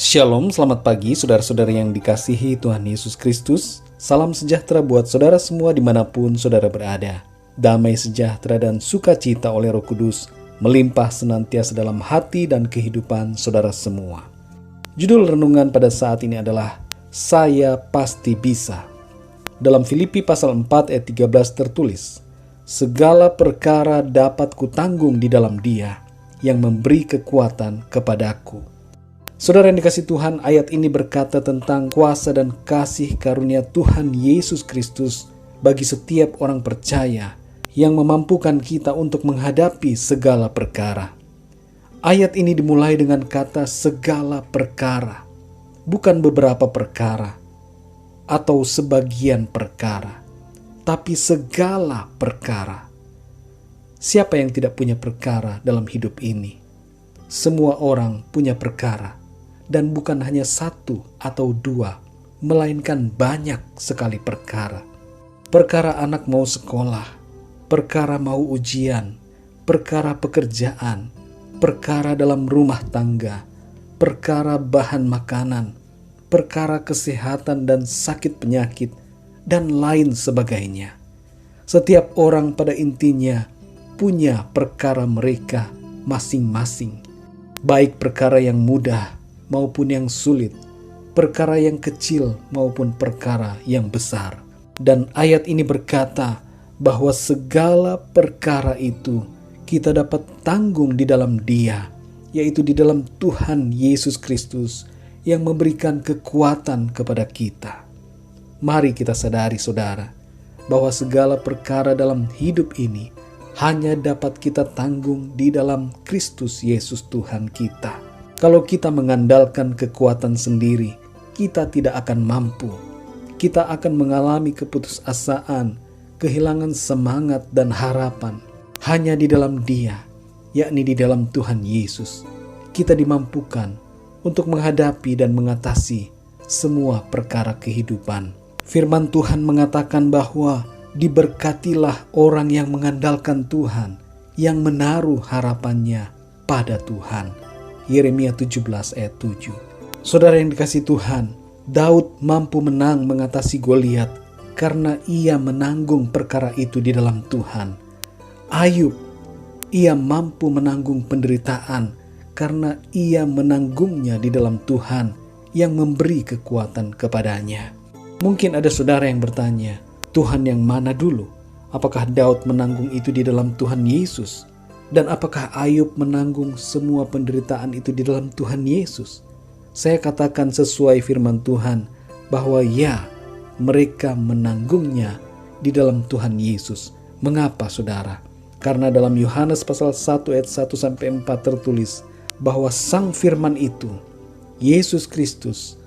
Shalom, selamat pagi saudara-saudara yang dikasihi Tuhan Yesus Kristus. Salam sejahtera buat saudara semua dimanapun saudara berada. Damai sejahtera dan sukacita oleh Roh Kudus melimpah senantiasa dalam hati dan kehidupan saudara semua. Judul renungan pada saat ini adalah Saya Pasti Bisa. Dalam Filipi pasal 4 ayat 13 tertulis, segala perkara dapat kutanggung di dalam Dia yang memberi kekuatan kepadaku. Saudara yang dikasihi Tuhan, ayat ini berkata tentang kuasa dan kasih karunia Tuhan Yesus Kristus bagi setiap orang percaya yang memampukan kita untuk menghadapi segala perkara. Ayat ini dimulai dengan kata segala perkara, bukan beberapa perkara atau sebagian perkara, tapi segala perkara. Siapa yang tidak punya perkara dalam hidup ini? Semua orang punya perkara. Dan bukan hanya satu atau dua, melainkan banyak sekali perkara. Perkara anak mau sekolah, perkara mau ujian, perkara pekerjaan, perkara dalam rumah tangga, perkara bahan makanan, perkara kesehatan dan sakit penyakit, dan lain sebagainya. Setiap orang pada intinya punya perkara mereka masing-masing, baik perkara yang mudah maupun yang sulit, perkara yang kecil maupun perkara yang besar. Dan ayat ini berkata bahwa segala perkara itu kita dapat tanggung di dalam Dia, yaitu di dalam Tuhan Yesus Kristus yang memberikan kekuatan kepada kita. Mari kita sadari saudara, bahwa segala perkara dalam hidup ini hanya dapat kita tanggung di dalam Kristus Yesus Tuhan kita. Kalau kita mengandalkan kekuatan sendiri, kita tidak akan mampu. Kita akan mengalami keputusasaan, kehilangan semangat dan harapan. Hanya di dalam Dia, yakni di dalam Tuhan Yesus, kita dimampukan untuk menghadapi dan mengatasi semua perkara kehidupan. Firman Tuhan mengatakan bahwa diberkatilah orang yang mengandalkan Tuhan, yang menaruh harapannya pada Tuhan. Yeremia 17 ayat 7. Saudara yang dikasihi Tuhan, Daud mampu menang mengatasi Goliat karena ia menanggung perkara itu di dalam Tuhan. Ayub, ia mampu menanggung penderitaan karena ia menanggungnya di dalam Tuhan yang memberi kekuatan kepadanya. Mungkin ada saudara yang bertanya, Tuhan yang mana dulu? Apakah Daud menanggung itu di dalam Tuhan Yesus? Dan apakah Ayub menanggung semua penderitaan itu di dalam Tuhan Yesus? Saya katakan sesuai firman Tuhan bahwa ya, mereka menanggungnya di dalam Tuhan Yesus. Mengapa saudara? Karena dalam Yohanes pasal 1 ayat 1-4 tertulis bahwa Sang Firman itu, Yesus Kristus,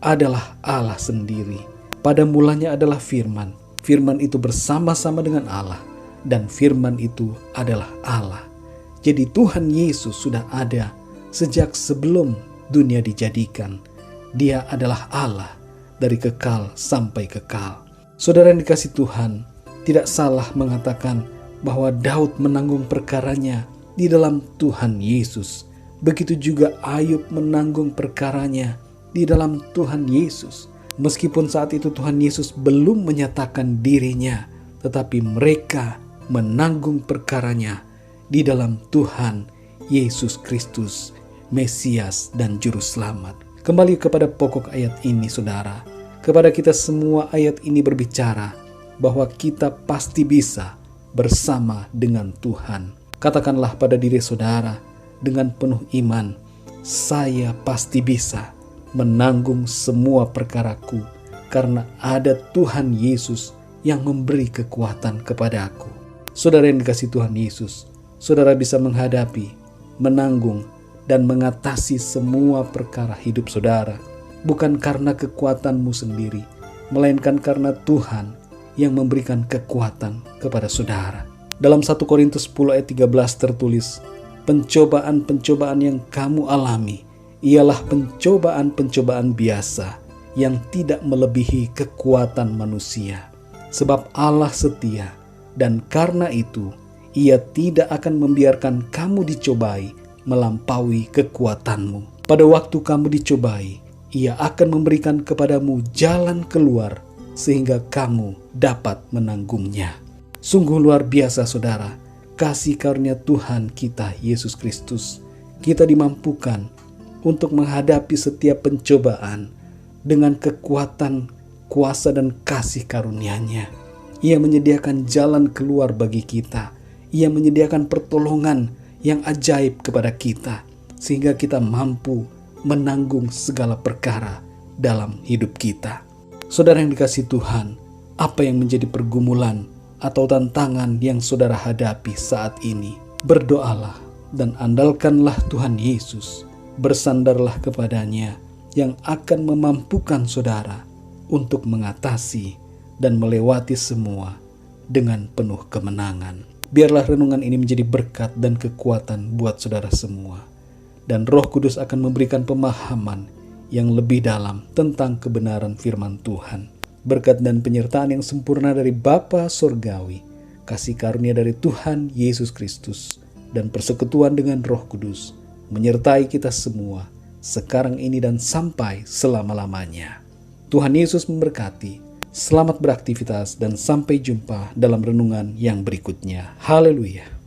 adalah Allah sendiri. Pada mulanya adalah Firman. Firman itu bersama-sama dengan Allah, dan Firman itu adalah Allah. Jadi Tuhan Yesus sudah ada sejak sebelum dunia dijadikan. Dia adalah Allah dari kekal sampai kekal. Saudara yang dikasihi Tuhan, tidak salah mengatakan bahwa Daud menanggung perkaranya di dalam Tuhan Yesus. Begitu juga Ayub menanggung perkaranya di dalam Tuhan Yesus. Meskipun saat itu Tuhan Yesus belum menyatakan dirinya, tetapi mereka menanggung perkaranya di dalam Tuhan Yesus Kristus, Mesias dan Juru Selamat. Kembali kepada pokok ayat ini saudara. Kepada kita semua ayat ini berbicara bahwa kita pasti bisa bersama dengan Tuhan. Katakanlah pada diri saudara dengan penuh iman, saya pasti bisa menanggung semua perkaraku karena ada Tuhan Yesus yang memberi kekuatan kepadaku. Saudara yang dikasihi Tuhan Yesus, saudara bisa menghadapi, menanggung, dan mengatasi semua perkara hidup saudara. Bukan karena kekuatanmu sendiri, melainkan karena Tuhan yang memberikan kekuatan kepada saudara. Dalam 1 Korintus 10 ayat 13 tertulis, pencobaan-pencobaan yang kamu alami ialah pencobaan-pencobaan biasa yang tidak melebihi kekuatan manusia. Sebab Allah setia, dan karena itu Ia tidak akan membiarkan kamu dicobai melampaui kekuatanmu. Pada waktu kamu dicobai, Ia akan memberikan kepadamu jalan keluar sehingga kamu dapat menanggungnya. Sungguh luar biasa saudara, kasih karunia Tuhan kita Yesus Kristus. Kita dimampukan untuk menghadapi setiap pencobaan dengan kekuatan, kuasa dan kasih karunia-Nya. Ia menyediakan jalan keluar bagi kita. Ia menyediakan pertolongan yang ajaib kepada kita, sehingga kita mampu menanggung segala perkara dalam hidup kita. Saudara yang dikasihi Tuhan, apa yang menjadi pergumulan atau tantangan yang saudara hadapi saat ini? Berdoalah dan andalkanlah Tuhan Yesus. Bersandarlah kepada-Nya yang akan memampukan saudara untuk mengatasi dan melewati semua dengan penuh kemenangan. Biarlah renungan ini menjadi berkat dan kekuatan buat saudara semua. Dan Roh Kudus akan memberikan pemahaman yang lebih dalam tentang kebenaran firman Tuhan. Berkat dan penyertaan yang sempurna dari Bapa Surgawi, kasih karunia dari Tuhan Yesus Kristus, dan persekutuan dengan Roh Kudus menyertai kita semua sekarang ini dan sampai selama-lamanya. Tuhan Yesus memberkati. Selamat beraktivitas dan sampai jumpa dalam renungan yang berikutnya. Haleluya.